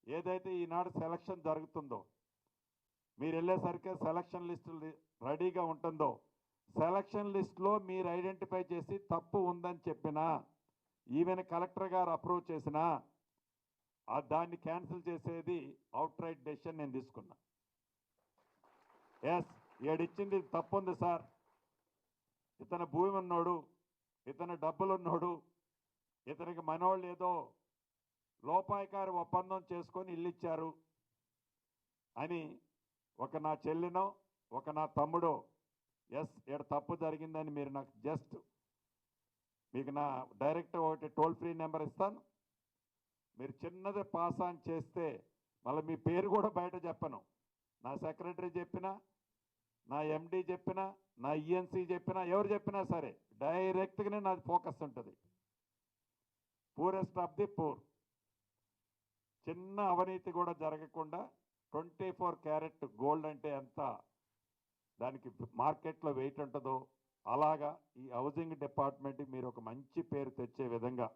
ఏదైతే ఈనాడు సెలక్షన్ జరుగుతుందో మీరు వెళ్ళేసరికి సెలక్షన్ లిస్టు రెడీగా ఉంటుందో సెలక్షన్ లిస్టులో మీరు ఐడెంటిఫై చేసి తప్పు ఉందని చెప్పినా ఈవెన్ కలెక్టర్ గారు అప్రూవ్ చేసినా దాన్ని క్యాన్సిల్ చేసేది అవుట్ రైట్ డెసిషన్ నేను తీసుకున్నా. ఎస్ ఏడిచ్చింది తప్పు ఉంది సార్, ఇతను భూమి ఉన్నోడు, ఇతను డబ్బులు ఉన్నోడు, ఇతనికి మనోళ్ళు ఏదో లోపాయకారి ఒప్పందం చేసుకొని ఇల్లు ఇచ్చారు అని ఒక నా చెల్లినో ఒక నా తమ్ముడో ఎస్ ఇక్కడ తప్పు జరిగిందని మీరు నాకు జస్ట్ మీకు నా డైరెక్ట్ ఒకటి టోల్ ఫ్రీ నెంబర్ ఇస్తాను, మీరు చిన్నది పాస్ ఆన్ చేస్తే మళ్ళీ మీ పేరు కూడా బయట చెప్పను, నా సెక్రటరీ చెప్పినా నా ఎండి చెప్పినా నా ఈఎన్సీ చెప్పినా ఎవరు చెప్పినా సరే డైరెక్ట్గానే నాది ఫోకస్ ఉంటుంది. పూరెస్ట్ ఆఫ్ ది పూర్, చిన్న అవినీతి కూడా జరగకుండా 24 క్యారెట్ గోల్డ్ అంటే ఎంత దానికి మార్కెట్లో వెయిట్ ఉంటుందో అలాగా ఈ హౌసింగ్ డిపార్ట్మెంట్కి మీరు ఒక మంచి పేరు తెచ్చే విధంగా